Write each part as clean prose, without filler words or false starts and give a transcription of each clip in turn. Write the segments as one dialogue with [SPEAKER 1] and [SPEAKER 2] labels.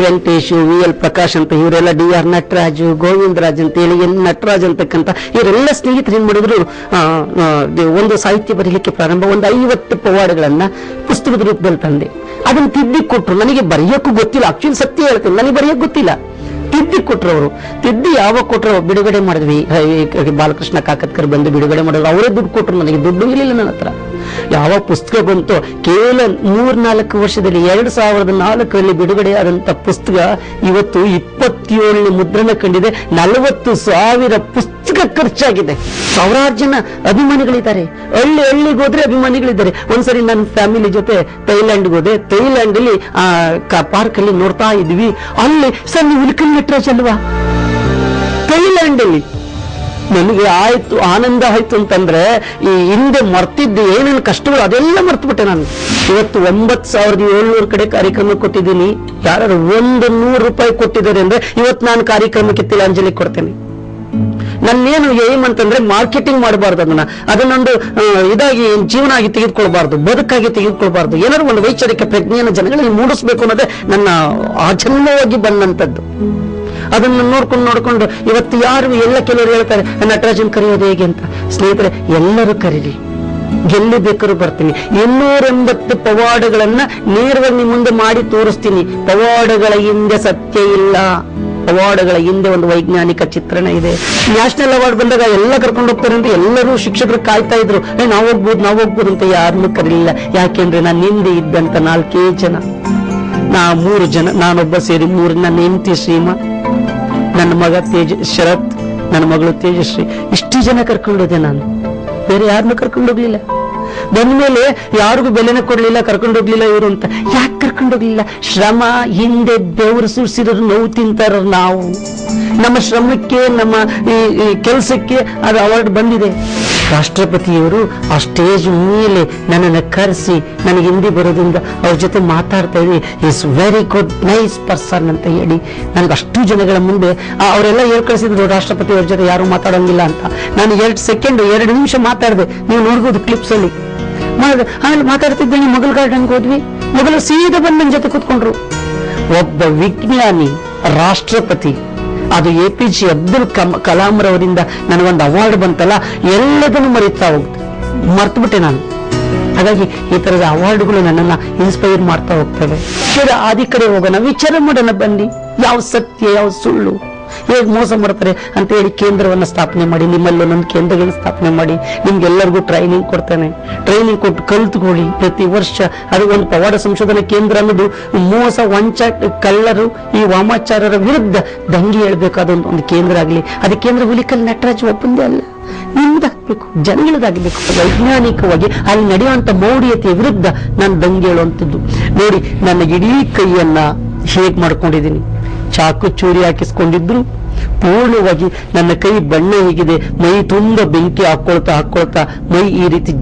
[SPEAKER 1] Venkatesh, VL Prakash ಅಂತ ಇವರೆಲ್ಲ, DR Nataraju, Govindaraj ಅಂತ ಹೇಳಿ, N ನಟರಾಜ್ ಅಂತಕ್ಕಂಥ ಇವರೆಲ್ಲ ಸ್ನೇಹಿತರು ಏನ್ ಮಾಡಿದ್ರು, ಒಂದು ಸಾಹಿತ್ಯ ಬರೀಲಿಕ್ಕೆ ಪ್ರಾರಂಭ, ಒಂದು 50 ಪವಾಡಗಳನ್ನ ಪುಸ್ತಕದ ರೂಪದಲ್ಲಿ ತಂದೆ. ಅದನ್ನು ತಿದ್ದಿ ಕೊಟ್ರು. ನನಗೆ ಬರೆಯೋಕ್ಕೂ ಗೊತ್ತಿಲ್ಲ, ಆಕ್ಚುಲಿ ಸತ್ಯ ಹೇಳ್ತೇನೆ, ನನಗೆ ಬರೆಯೋಕ್ ಗೊತ್ತಿಲ್ಲ. ತಿದ್ದಿ ಕೊಟ್ರು ಅವರು. ತಿದ್ದಿ ಯಾವಾಗ ಕೊಟ್ಟರು, ಬಿಡುಗಡೆ ಮಾಡಿದ್ವಿ, ಬಾಲಕೃಷ್ಣ ಕಾಕತ್ಕರ್ ಬಂದು ಬಿಡುಗಡೆ ಮಾಡಿದ್ರು. ಅವರೇ ದುಡ್ಡು ಕೊಟ್ರು, ನನಗೆ ದುಡ್ಡು ಇರಲಿಲ್ಲ ನನ್ನ ಹತ್ರ. ಯಾವ ಪುಸ್ತಕ ಬಂತು, ಕೇವಲ 3-4 ವರ್ಷದಲ್ಲಿ 2004ರಲ್ಲಿ ಬಿಡುಗಡೆಯಾದಂತ ಪುಸ್ತಕ ಇವತ್ತು 27ನೇ ಮುದ್ರಣ ಕಂಡಿದೆ. 40,000 ಪುಸ್ತಕ ಖರ್ಚಾಗಿದೆ. ಸಾವಿರಾರು ಜನ ಅಭಿಮಾನಿಗಳಿದ್ದಾರೆ. ಹಳ್ಳಿಗೆ ಹೋದ್ರೆ ಅಭಿಮಾನಿಗಳಿದ್ದಾರೆ. ಒಂದ್ಸರಿ ನನ್ನ ಫ್ಯಾಮಿಲಿ ಜೊತೆ ಥೈಲ್ಯಾಂಡ್ಗೆ ಹೋದೆ. ಥೈಲ್ಯಾಂಡ್ ಅಲ್ಲಿ ಪಾರ್ಕ್ ಅಲ್ಲಿ ನೋಡ್ತಾ ಇದ್ವಿ. ಅಲ್ಲಿ ಸರ್ ನೀವು ಇಲ್ಕಲ್ ನಟರಾಜ್ ಅಲ್ವಾ? ಥೈಲ್ಯಾಂಡ್ ಅಲ್ಲಿ ನನಗೆ ಆಯ್ತು, ಆನಂದ ಆಯ್ತು ಅಂತಂದ್ರೆ, ಈ ಹಿಂದೆ ಮರ್ತಿದ್ದೆ ಏನೇನು ಕಷ್ಟಗಳು ಅದೆಲ್ಲ ಮರ್ತು ಬಿಟ್ಟೆ ನಾನು. ಇವತ್ತು 9,700 ಕಡೆ ಕಾರ್ಯಕ್ರಮ ಕೊಟ್ಟಿದ್ದೀನಿ. ಯಾರು 100 ರೂಪಾಯಿ ಕೊಟ್ಟಿದ್ದಾರೆ ಅಂದ್ರೆ ಇವತ್ತು ನಾನು ಕಾರ್ಯಕ್ರಮಕ್ಕೆ ತಿಲಾಂಜಲಿ ಕೊಡ್ತೇನೆ. ನನ್ನೇನು ಏಮ್ ಅಂತಂದ್ರೆ ಮಾರ್ಕೆಟಿಂಗ್ ಮಾಡಬಾರ್ದು, ಅದನ್ನೊಂದು ಇದಾಗಿ ಜೀವನ ಆಗಿ ತೆಗೆದುಕೊಳ್ಬಾರ್ದು, ಬದುಕಾಗಿ ತೆಗೆದುಕೊಳ್ಬಾರ್ದು. ಏನಾದ್ರು ಒಂದು ವೈಚಾರಿಕ ಪ್ರಜ್ಞೆಯನ್ನು ಜನಗಳಲ್ಲಿ ಮೂಡಿಸ್ಬೇಕು ಅನ್ನೋದೇ ನನ್ನ ಆಜನ್ಮವಾಗಿ ಬಂದಂತದ್ದು. ಅದನ್ನು ನೋಡ್ಕೊಂಡು ಇವತ್ತು ಯಾರು ಎಲ್ಲ ಕೆಲವರು ಹೇಳ್ತಾರೆ ನಟರಾಜನ್ ಕರೆಯೋದು ಹೇಗೆ ಅಂತ. ಸ್ನೇಹಿತರೆ, ಎಲ್ಲರೂ ಕರೀರಿ, ಎಲ್ಲಿ ಬೇಕಾದ್ರೂ ಬರ್ತೀನಿ. 280 ಪವಾಡಗಳನ್ನ ನೇರವಾಗಿ ನಿಮ್ಮ ಮುಂದೆ ಮಾಡಿ ತೋರಿಸ್ತೀನಿ. ಪವಾಡಗಳ ಹಿಂದೆ ಸತ್ಯ ಇಲ್ಲ, ಪವಾಡಗಳ ಹಿಂದೆ ಒಂದು ವೈಜ್ಞಾನಿಕ ಚಿತ್ರಣ ಇದೆ. ನ್ಯಾಷನಲ್ ಅವಾರ್ಡ್ ಬಂದಾಗ ಎಲ್ಲ ಕರ್ಕೊಂಡು ಹೋಗ್ತಾರೆ ಅಂತ ಎಲ್ಲರೂ ಶಿಕ್ಷಕರು ಕಾಯ್ತಾ ಇದ್ರು. ನಾವು ಹೋಗ್ಬೋದು ಅಂತ ಯಾರನ್ನೂ ಕರೀಲಿಲ್ಲ. ಯಾಕೆಂದ್ರೆ ನಾನು ಹಿಂದೆ ಇದ್ದಂತ 4 ಜನ, 3 ಜನ, ನಾನೊಬ್ಬ ಸೇರಿ 3, ನನ್ನ ಹೆಂಡತಿ ಶ್ರೀಮಾ, ನನ್ನ ಮಗ ಶರತ್, ನನ್ನ ಮಗಳು ತೇಜಶ್ರೀ, ಇಷ್ಟು ಜನ ಕರ್ಕೊಂಡೋದೆ ನಾನು. ಬೇರೆ ಯಾರನ್ನೂ ಕರ್ಕೊಂಡೋಗ್ಲಿಲ್ಲ. ಬಂದ್ಮೇಲೆ ಯಾರಿಗೂ ಬೆಲೆನ ಕೊಡ್ಲಿಲ್ಲ, ಕರ್ಕೊಂಡೋಗ್ಲಿಲ್ಲ ಇವರು ಅಂತ. ಯಾಕೆ ಕರ್ಕೊಂಡೋಗ್ಲಿಲ್ಲ? ಶ್ರಮ ಹಿಂದೆ ಬೆವರು ಸುರಿಸಿದ್ರು ನೋವು ತಿಂತಾರ ನಾವು. ನಮ್ಮ ಶ್ರಮಕ್ಕೆ, ನಮ್ಮ ಈ ಕೆಲಸಕ್ಕೆ ಅದು ಅವಾರ್ಡ್ ಬಂದಿದೆ. ರಾಷ್ಟ್ರಪತಿಯವರು ಆ ಸ್ಟೇಜ್ ಮೇಲೆ ನನ್ನನ್ನು ಕರೆಸಿ ನನಗೆ ಹಿಂದಿ ಬರೋದ್ರಿಂದ ಅವ್ರ ಜೊತೆ ಮಾತಾಡ್ತಾ ಇದ್ವಿ. Is very good, nice person ಅಂತ ಹೇಳಿ ನನಗೆ ಅಷ್ಟು ಜನಗಳ ಮುಂದೆ ಅವರೆಲ್ಲ ಕಳಿಸಿದ್ರು, ರಾಷ್ಟ್ರಪತಿ ಅವ್ರ ಜೊತೆ ಯಾರು ಮಾತಾಡೋಂಗಿಲ್ಲ ಅಂತ. ನಾನು 2 ನಿಮಿಷ ಮಾತಾಡಿದೆ, ನೀವು ನೋಡ್ಬೋದು ಕ್ಲಿಪ್ಸ್ ಅಲ್ಲಿ. ಆಮೇಲೆ ಮಾತಾಡ್ತಿದ್ದೇನೆ, ಮೊಘಲ್ ಗಾರ್ಡನ್ಗೆ ಹೋದ್ವಿ. ಮೊಘಲ್ ಸೀದಾ ಬಂದು ನನ್ನ ಜೊತೆ ಕೂತ್ಕೊಂಡ್ರು. ಒಬ್ಬ ವಿಜ್ಞಾನಿ, ರಾಷ್ಟ್ರಪತಿ, ಅದು APJ ಅಬ್ದುಲ್ ಕಲಾಂ ರವರಿಂದ ನನಗೊಂದು ಅವಾರ್ಡ್ ಬಂತಲ್ಲ, ಎಲ್ಲದನ್ನು ಮರ್ತು ಬಿಟ್ಟೆ ನಾನು. ಹಾಗಾಗಿ ಈ ತರದ ಅವಾರ್ಡ್ಗಳು ನನ್ನನ್ನ ಇನ್ಸ್ಪೈರ್ ಮಾಡ್ತಾ ಹೋಗ್ತವೆ. ಆದಿ ಕಡೆ ಹೋಗೋಣ, ವಿಚಾರ ಮಾಡೋಣ ಬನ್ನಿ. ಯಾವ ಸತ್ಯ, ಯಾವ ಸುಳ್ಳು, ಹೇಗೆ ಮೋಸ ಮಾಡ್ತಾರೆ ಅಂತ ಹೇಳಿ ಕೇಂದ್ರವನ್ನ ಸ್ಥಾಪನೆ ಮಾಡಿ, ನಿಮ್ಮಲ್ಲಿ ಒಂದೊಂದು ಕೇಂದ್ರಗಳನ್ನ ಸ್ಥಾಪನೆ ಮಾಡಿ ನಿಮ್ಗೆಲ್ಲರಿಗೂ ಟ್ರೈನಿಂಗ್ ಕೊಡ್ತೇನೆ. ಟ್ರೈನಿಂಗ್ ಕೊಟ್ಟು ಕಲ್ತ್ಕೊಳ್ಳಿ. ಪ್ರತಿ ವರ್ಷ ಅದು ಒಂದು ಪವಾಡ ಸಂಶೋಧನಾ ಕೇಂದ್ರ ಅನ್ನೋದು ಮೋಸ, ವಂಚ, ಕಳ್ಳರು, ಈ ವಾಮಾಚಾರರ ವಿರುದ್ಧ ದಂಗೆ ಹೇಳ್ಬೇಕಾದ ಒಂದು ಕೇಂದ್ರ ಆಗಲಿ. ಅದು ಕೇಂದ್ರ ಹುಲಿಕಲ್ ನಟರಾಜ್ ಒಬ್ಬಂದೇ ಅಲ್ಲ, ನಿಮ್ದಾಗ್ಬೇಕು, ಜನಗಳದಾಗಬೇಕು. ವೈಜ್ಞಾನಿಕವಾಗಿ ಅಲ್ಲಿ ನಡೆಯುವಂತ ಮೌಢ್ಯತೆಯ ವಿರುದ್ಧ ನಾನು ದಂಗೆ ಹೇಳುವಂಥದ್ದು. ನೋಡಿ, ನನ್ನ ಇಡೀ ಕೈಯನ್ನ ಹೇಗ್ ಮಾಡ್ಕೊಂಡಿದ್ದೀನಿ. ಚಾಕು ಚೂರಿ ಹಾಕಿಸ್ಕೊಂಡಿದ್ರು, ಪೂರ್ಣವಾಗಿ ನನ್ನ ಕೈ ಬಣ್ಣ ಹೀಗಿದೆ. ಮೈ ತುಂಬ ಬೆಂಕಿ ಹಾಕೊಳ್ತಾ ಮೈ ಈ ರೀತಿ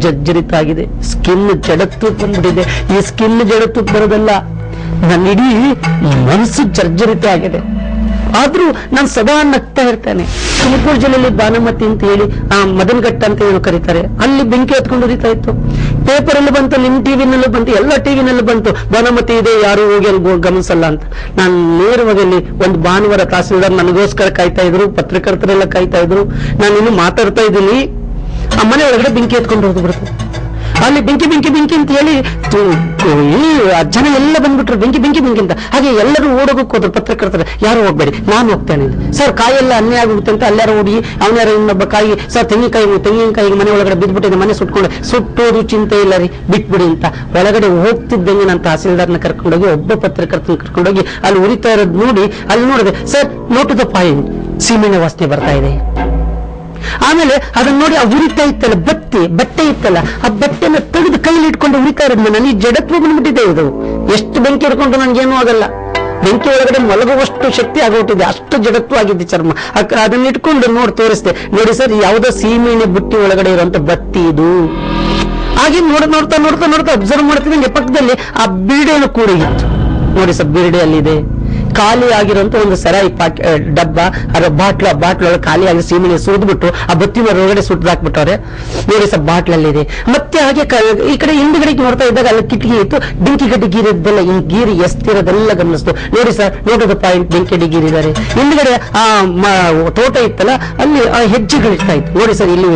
[SPEAKER 1] ಜರ್ಜರಿತ ಆಗಿದೆ. ಸ್ಕಿನ್ ಜಡತ್ತು ಬಂದ್ಬಿಟ್ಟಿದೆ. ಈ ಸ್ಕಿನ್ ಜಡತ್ತು ಬರೋದಲ್ಲ, ನನ್ನ ಇಡೀ ಮನಸ್ಸು ಜರ್ಜರಿತ ಆಗಿದೆ. ಆದ್ರೂ ನಾನು ಸದಾ ನಗ್ತಾ ಇರ್ತೇನೆ. ತುಮಕೂರು ಜಿಲ್ಲೆಯಲ್ಲಿ ಬಾನಮತಿ ಅಂತ ಹೇಳಿ ಮದನಘಟ್ಟ ಅಂತ ಏನು ಕರೀತಾರೆ, ಅಲ್ಲಿ ಬೆಂಕಿ ಹತ್ಕೊಂಡು ಉರಿತಾ ಇತ್ತು. ಪೇಪರ್ ಅಲ್ಲಿ ಬಂತು, ನಿಮ್ ಟಿವಿನಲ್ಲೂ ಬಂತು, ಎಲ್ಲ ಟಿವಿನಲ್ಲೂ ಬಂತು, ಬಾನಮತಿ ಇದೆ, ಯಾರು ಹೋಗಿ ಅಲ್ಲಿ ಗಮನಿಸಲ್ಲ ಅಂತ. ನಾನು ನೇರವಾಗಿ ಅಲ್ಲಿ ಒಂದು ಭಾನುವಾರ ತಹಸೀಲ್ದಾರ್ ನನಗೋಸ್ಕರ ಕಾಯ್ತಾ ಇದ್ರು, ಪತ್ರಕರ್ತರೆಲ್ಲ ಕಾಯ್ತಾ ಇದ್ರು. ನಾನು ಇನ್ನು ಮಾತಾಡ್ತಾ ಇದ್ದೀನಿ, ಆ ಮನೆ ಒಳಗಡೆ ಬೆಂಕಿ ಎತ್ಕೊಂಡು ಹೋಗಿ ಬಿಡ್ತು. ಅಲ್ಲಿ ಬೆಂಕಿ ಅಂತ ಹೇಳಿ ಜನ ಎಲ್ಲ ಬಂದ್ಬಿಟ್ರು, ಬೆಂಕಿ ಅಂತ. ಹಾಗೆ ಎಲ್ಲರೂ ಓಡೋಗಕ್ಕೆ ಹೋದ್ರು. ಪತ್ರಕರ್ತರು, ಯಾರು ಹೋಗ್ಬೇಡಿ, ನಾನು ಹೋಗ್ತೇನೆ. ಸರ್, ಕಾಯೆಲ್ಲ ಅನ್ಯಾಯ ಆಗುತ್ತೆ ಅಂತ ಅಲ್ಲಾರು ಓಡಿ, ಅವನ್ಯಾರ ಇನ್ನೊಬ್ಬ ಕಾಯಿ, ಸರ್ ತೆಂಗಿನಕಾಯಿಗೆ ಮನೆ ಒಳಗಡೆ ಬಿದ್ದುಬಿಟ್ಟಿದೆ, ಮನೆ ಸುಟ್ಟೋದು ಚಿಂತೆ ಇಲ್ಲ ರೀ, ಬಿಟ್ಬಿಡಿ ಅಂತ. ಒಳಗಡೆ ಹೋಗ್ತಿದ್ದಂಗೆ ನಾನು ತಹಸೀಲ್ದಾರ್ನ ಕರ್ಕೊಂಡೋಗಿ, ಒಬ್ಬ ಪತ್ರಕರ್ತನ ಕರ್ಕೊಂಡೋಗಿ ಅಲ್ಲಿ ಉರಿತಾ ಇರೋದು ನೋಡಿ, ಅಲ್ಲಿ ನೋಡಿದೆ, sir not to the point, ಸೀಮೆಣ್ಣೆ ವಾಸನೆ ಬರ್ತಾ ಇದೆ. ಆಮೇಲೆ ಅದನ್ನ ನೋಡಿ ಆ ಉರಿತಾ ಇತ್ತಲ್ಲ, ಬಟ್ಟೆ ಇತ್ತಲ್ಲ, ಆ ಬಟ್ಟೆನ ತೆಗೆದು ಕೈಲಿ ಇಟ್ಕೊಂಡು ಉರಿತಾ ಇರೋದು. ನನಗೆ ಜಡತ್ವ ಬಂದ್ಬಿಟ್ಟಿದೆ. ಇದು ಎಷ್ಟು ಬೆಂಕಿ ಹಿಡ್ಕೊಂಡು ನನ್ಗೇನು ಆಗಲ್ಲ. ಬೆಂಕಿ ಒಳಗಡೆ ಮಲಗುವಷ್ಟು ಶಕ್ತಿ ಆಗೋಟಿದೆ, ಅಷ್ಟು ಜಡತ್ವ ಆಗಿದ್ದೆ ಚರ್ಮ. ಅದನ್ನ ಇಟ್ಕೊಂಡು ತೋರಿಸ್ದೆ, ನೋಡಿ ಸರ್, ಯಾವುದೋ ಸೀಮೆಣ್ಣೆ ಬುಟ್ಟಿ ಒಳಗಡೆ ಇರುವಂತ ಬತ್ತಿ ಇದು. ಹಾಗೆ ನೋಡ್ತಾ ಅಬ್ಸರ್ವ್ ಮಾಡ್ತಿದ್ದಂಗೆ ಪಕ್ಕದಲ್ಲಿ ಆ ಬೀಡೆಯನ್ನು ಕೂಡ ಇತ್ತು. ನೋಡಿ ಸರ್, ಬೀಡೆ ಅಲ್ಲಿದೆ, ಖಾಲಿ ಆಗಿರುವಂತ ಒಂದು ಸರಾಯಿ ಡಬ್ಬ ಅದರ ಬಾಟ್ಲೊಳಗೆ ಖಾಲಿ ಆಗಿ ಸೀಮೆನೆ ಸುರಿದ್ಬಿಟ್ಟು ಆ ಬತ್ತಿನ ಹೊರಗಡೆ ಸುಟ್ಟದಾಕ್ಬಿಟ್ಟವ್ರೆ. ನೋಡಿ ಸರ್ ಬಾಟ್ಲಲ್ಲಿದೆ. ಮತ್ತೆ ಹಾಗೆ ಈ ಕಡೆ ಹಿಂದ್ಗಡೆಗೆ ನೋಡ್ತಾ ಇದ್ದಾಗ ಅಲ್ಲಿ ಕಿಟಕಿ ಇತ್ತು, ಬೆಂಕಿ ಗಡ್ಡಿ ಗೀರಿದ್ದೆಲ್ಲ ಈ ಗೀರಿ ಎಸ್ತಿರೋದೆಲ್ಲ ಗಮನಿಸ್ತು. ನೋಡಿ ಸರ್ ನೋಡೋದು ಪಾಯಿಂಟ್, ಬೆಂಕಿ ಗಡ್ಡಿ ಗೀರಿದ್ದಾರೆ. ಹಿಂದ್ಗಡೆ ಆ ತೋಟ ಇತ್ತಲ್ಲ ಅಲ್ಲಿ ಆ ಹೆಜ್ಜೆಗಳಿರ್ತಾ ಇತ್ತು. ನೋಡಿ ಸರ್ ಇಲ್ಲಿ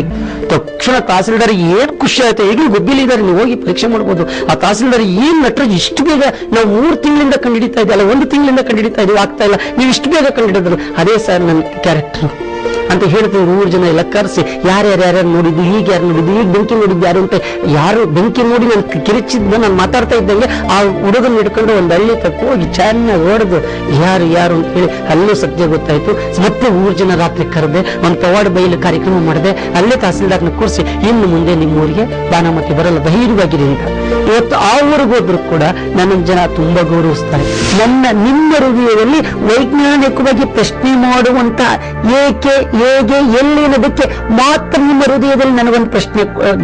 [SPEAKER 1] ತಕ್ಷಣ ತಹಸೀಲ್ದಾರ್ ಏನ್ ಖುಷಿ ಆಯ್ತು. ಈಗಲೂ ಗುಬ್ಬಿಲಿದ್ದಾರೆ, ನೀವು ಹೋಗಿ ಪರೀಕ್ಷೆ ಮಾಡ್ಬೋದು. ಆ ತಹಸೀಲ್ದಾರ್ ಏನ್ ನಟರಾಜ್ ಇಷ್ಟು ಬೇಗ, ನಾವು 3 ತಿಂಗಳಿಂದ ಕಂಡುಹಿಡಿತಾ ಇದ್ದೀವಿ, ಅಲ್ಲ 1 ತಿಂಗಳಿಂದ ಕಂಡುಹಿಡಿತಾ ಇದೀವಿ, ಆಗ್ತಾ ಇಲ್ಲ, ನೀವು ಇಷ್ಟು ಬೇಗ ಕಂಡುಹಿಡಿದ್ರು. ಅದೇ ಸರ್ ನನ್ನ ಕ್ಯಾರೆಕ್ಟರ್ ಅಂತ ಹೇಳ್ತೀವಿ. 3 ಜನ ಎಲ್ಲ ಕರೆಸಿ ಯಾರ್ಯಾರು ನೋಡಿದ್ದು, ಈಗ ಯಾರು ನೋಡಿದ್ದು, ಈಗ ಬೆಂಕಿ ನೋಡಿದ್ದು ಯಾರು ಅಂತ, ಯಾರು ಬೆಂಕಿ ನೋಡಿ ನಾನು ಕಿರಿಚಿದ್ದ, ನಾನು ಮಾತಾಡ್ತಾ ಇದ್ದಂಗೆ ಆ ಹುಡುಗನ ಹಿಡ್ಕೊಂಡು ಒಂದು ಹಳ್ಳಿ ತಕ್ಕ ಹೋಗಿ ಚೆನ್ನಾಗಿ ಹೊಡೆದು ಯಾರು ಅಂತ ಹೇಳಿ ಅಲ್ಲೂ ಸತ್ಯ ಗೊತ್ತಾಯ್ತು. ಮತ್ತೆ 3 ಜನ ರಾತ್ರಿ ಕರೆದೆ, ಒಂದು ಪವಾಡ ಬಯಲು ಕಾರ್ಯಕ್ರಮ ಮಾಡಿದೆ. ಅಲ್ಲೇ ತಹಸೀಲ್ದಾರ್ನ ಕೂರಿಸಿ ಇನ್ನು ಮುಂದೆ ನಿಮ್ಮೂರಿಗೆ ಬಾನಮತಿ ಬರಲ್ಲ, ಧೈರ್ಯವಾಗಿರಿ ಅಂತ. ಇವತ್ತು ಆ ಊರಿಗೆ ಹೋದ್ರು ಕೂಡ ನನ್ನ ಜನ ತುಂಬಾ ಗೌರವಿಸ್ತಾರೆ. ನಿಮ್ಮ ಹೃದಯದಲ್ಲಿ ವೈಜ್ಞಾನಿಕವಾಗಿ ಪ್ರಶ್ನೆ ಮಾಡುವಂತ ಏಕೆ, ಹೇಗೆ, ಎಲ್ಲಿ ಅನ್ನೋದಕ್ಕೆ ಮಾತ್ರ ನಿಮ್ಮ ಹೃದಯದಲ್ಲಿ ನನಗೊಂದು ಪ್ರಶ್ನೆ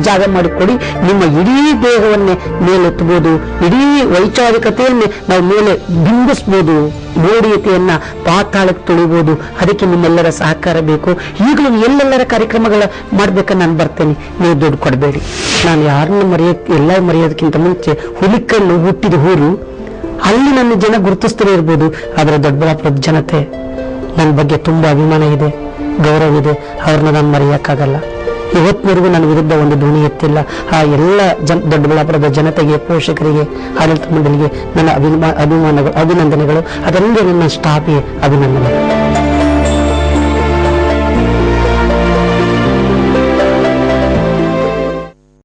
[SPEAKER 1] ಜಾಗ ಮಾಡಿಕೊಡಿ. ನಿಮ್ಮ ಇಡೀ ದೇಹವನ್ನೇ ಮೇಲೆತ್ತಬಹುದು, ಇಡೀ ವೈಚಾರಿಕತೆಯನ್ನೇ ನಾವು ಮೇಲೆ ಬಿಂಬಿಸ್ಬೋದು, ಮೌಢ್ಯತೆಯನ್ನ ಪಾತಾಳಕ್ಕೆ ತುಳಿಬಹುದು. ಅದಕ್ಕೆ ನಿಮ್ಮೆಲ್ಲರ ಸಹಕಾರ ಬೇಕು. ಈಗಲೂ ಎಲ್ಲೆಲ್ಲರ ಕಾರ್ಯಕ್ರಮಗಳ ಮಾಡ್ಬೇಕಂತ ನಾನು ಬರ್ತೇನೆ, ನೀವು ದುಡ್ಡು ಕೊಡಬೇಡಿ. ನಾನು ಯಾರನ್ನ ಎಲ್ಲ ಮರೆಯೋದಕ್ಕಿಂತ ಮುಂಚೆ ಹುಲಿಕಲ್ಲು ಹುಟ್ಟಿದ ಊರು, ಅಲ್ಲಿ ನನ್ನ ಜನ ಗುರುತಿಸ್ತಲೇ ಇರ್ಬೋದು. ಆದರೆ ದೊಡ್ಡಬಳ್ಳಾಪುರದ ಜನತೆ ನನ್ನ ಬಗ್ಗೆ ತುಂಬಾ ಅಭಿಮಾನ ಇದೆ, ಗೌರವ ಇದೆ. ಅವ್ರನ್ನ ನಾನು ಮರೆಯಕ್ಕಾಗಲ್ಲ. ಇವತ್ತಿನವರೆಗೂ ನನ್ನ ವಿರುದ್ಧ ಒಂದು ಧ್ವನಿ ಎತ್ತಿಲ್ಲ. ಆ ಎಲ್ಲ ದೊಡ್ಡಬಳ್ಳಾಪುರದ ಜನತೆಗೆ, ಪೋಷಕರಿಗೆ, ಆಡಳಿತ ಮಂಡಳಿಗೆ ನನ್ನ ಅಭಿನಂದನೆಗಳು. ಅದರಿಂದ ನನ್ನ ಸ್ಟಾಫಿಗೆ ಅಭಿನಂದನೆ.